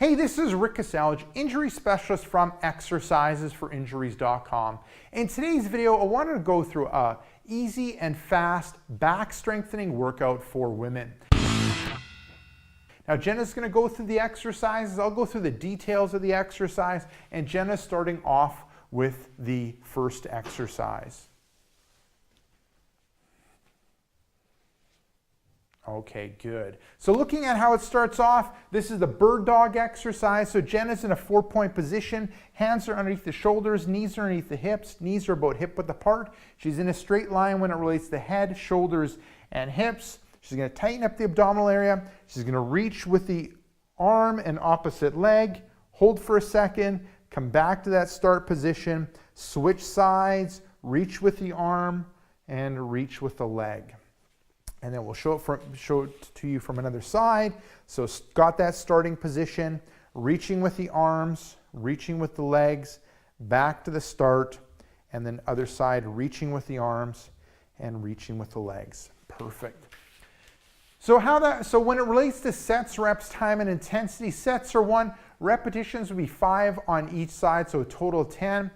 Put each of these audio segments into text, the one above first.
Hey, this is Rick Casalge, injury specialist from exercisesforinjuries.com. In today's video, I wanted to go through a easy and fast back strengthening workout for women. Now, Jenna's going to go through the exercises. I'll go through the details of the exercise, and Jenna's starting off with the first exercise. Okay, good. So looking at how it starts off, this is the bird dog exercise. So Jenna's in a 4-point position. Hands are underneath the shoulders, knees are underneath the hips. Knees are about hip width apart. She's in a straight line when it relates to head, shoulders, and hips. She's going to tighten up the abdominal area. She's going to reach with the arm and opposite leg. Hold for a second. Come back to that start position. Switch sides. Reach with the arm and reach with the leg. And then we'll show it to you from another side. So got that starting position, reaching with the arms, reaching with the legs, back to the start, and then other side, reaching with the arms and reaching with the legs. Perfect. So when it relates to sets, reps, time, and intensity, sets are 1, repetitions would be 5 on each side, so a total of 10.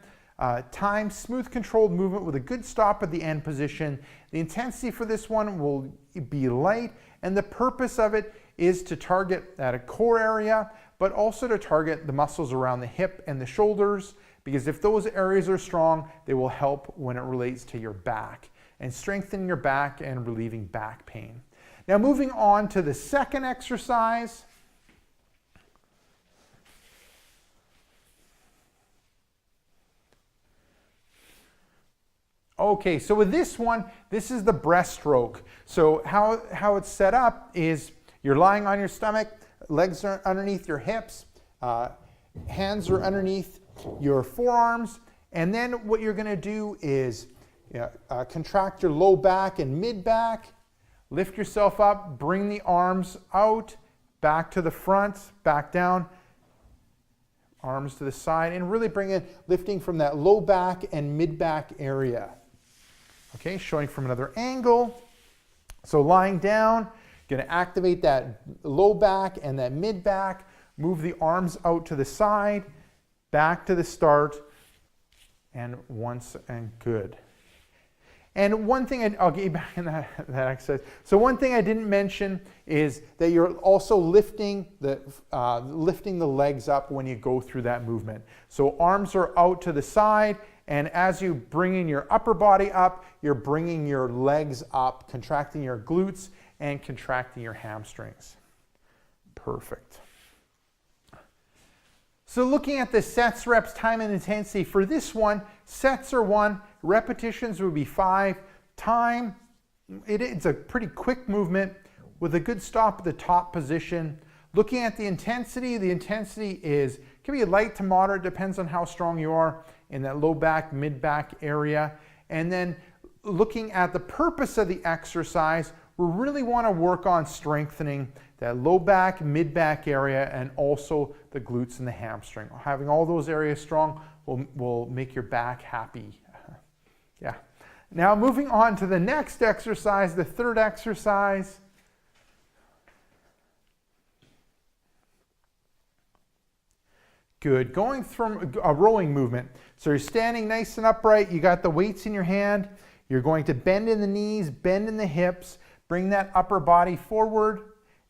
Time, smooth controlled movement with a good stop at the end position. The intensity for this one will be light, and the purpose of it is to target at a core area, but also to target the muscles around the hip and the shoulders, because if those areas are strong, they will help when it relates to your back and strengthening your back and relieving back pain. Now moving on to the second exercise. Okay, so with this one, this is the breaststroke. So how it's set up is you're lying on your stomach, legs are underneath your hips, hands are underneath your forearms, and then what you're going to do is contract your low back and mid back, lift yourself up, bring the arms out, back to the front, back down, arms to the side, and really bring in lifting from that low back and mid back area. Okay, showing from another angle. So lying down, going to activate that low back and that mid back, move the arms out to the side, back to the start, and once and good. And one thing, I'll get you back in that exercise. So one thing I didn't mention is that you're also lifting the legs up when you go through that movement. So arms are out to the side, and as you bring in your upper body up, you're bringing your legs up, contracting your glutes and contracting your hamstrings. Perfect. So looking at the sets, reps, time, and intensity, for this one, sets are 1, repetitions would be 5, time, it's a pretty quick movement with a good stop at the top position. Looking at the intensity can be light to moderate, depends on how strong you are in that low back, mid back area. And then looking at the purpose of the exercise, we really want to work on strengthening that low back, mid back area, and also the glutes and the hamstring. Having all those areas strong will make your back happy. Yeah. Now moving on to the next exercise, the third exercise. Good. Going from a rowing movement. So you're standing nice and upright. You got the weights in your hand. You're going to bend in the knees, bend in the hips, bring that upper body forward,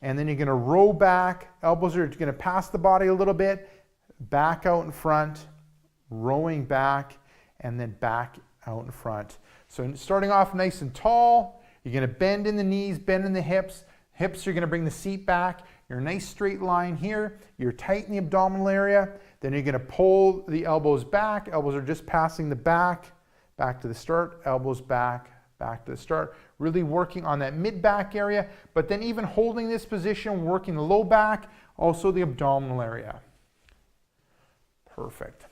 and then you're going to row back. Elbows are going to pass the body a little bit, back out in front, rowing back, and then back out in front. So starting off nice and tall, you're going to bend in the knees, bend in the hips. Hips, you're going to bring the seat back. You're a nice straight line here. You're tight in the abdominal area. Then you're going to pull the elbows back. Elbows are just passing the back to the start, elbows back to the start. Really working on that mid-back area, but then even holding this position, working the low back, also the abdominal area. Perfect.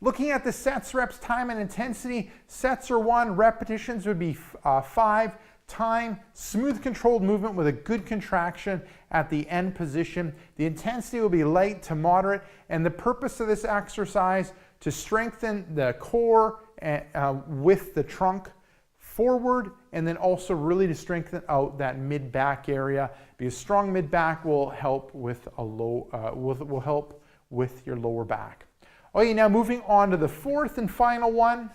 Looking at the sets, reps, time, and intensity, sets are 1, repetitions would be 5, time, smooth controlled movement with a good contraction at the end position. The intensity will be light to moderate, and the purpose of this exercise to strengthen the core with the trunk forward, and then also really to strengthen out that mid-back area, because strong mid-back will help with will help with your lower back. Okay, now moving on to the fourth and final one.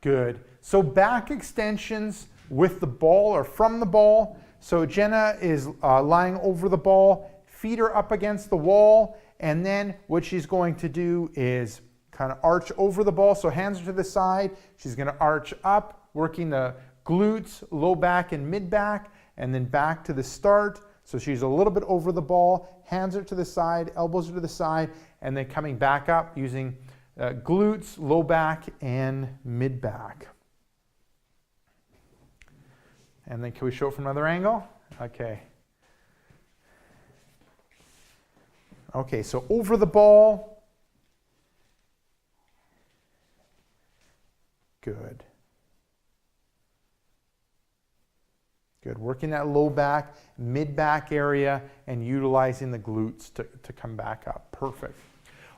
Good. So back extensions with the ball or from the ball. So Jenna is lying over the ball, feet are up against the wall, and then what she's going to do is kind of arch over the ball. So hands are to the side. She's going to arch up, working the glutes, low back and mid back, and then back to the start. So she's a little bit over the ball, hands are to the side, elbows are to the side, and then coming back up using glutes, low back, and mid back. And then can we show it from another angle? Okay. Okay, so over the ball. Good. Good. Working that low back, mid back area, and utilizing the glutes to come back up. Perfect.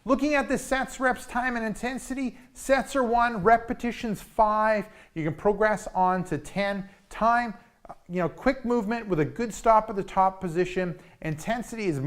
Looking at the sets, reps, time, and intensity, sets are 1, repetitions 5. You can progress on to 10. Time, quick movement with a good stop at the top position. Intensity is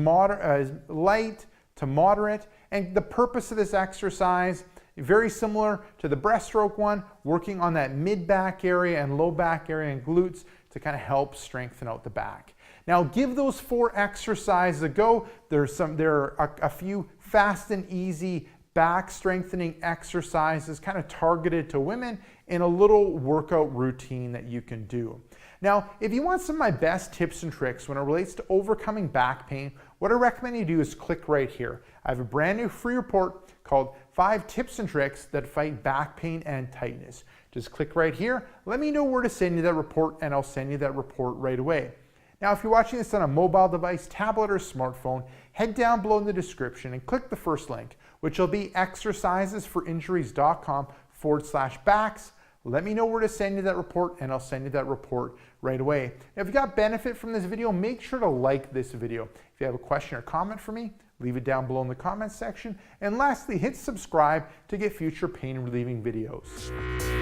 light to moderate. And the purpose of this exercise, very similar to the breaststroke one, working on that mid-back area and low back area and glutes to kind of help strengthen out the back. Now give those 4 exercises a go. There are a few fast and easy back strengthening exercises kind of targeted to women in a little workout routine that you can do. Now, if you want some of my best tips and tricks when it relates to overcoming back pain, what I recommend you do is click right here. I have a brand new free report called 5 Tips and Tricks That Fight Back Pain and Tightness. Just click right here. Let me know where to send you that report, and I'll send you that report right away. Now, if you're watching this on a mobile device, tablet, or smartphone, head down below in the description and click the first link, which will be exercisesforinjuries.com/backs. Let me know where to send you that report, and I'll send you that report right away. Now, if you got benefit from this video, make sure to like this video. If you have a question or comment for me, leave it down below in the comments section. And lastly, hit subscribe to get future pain relieving videos.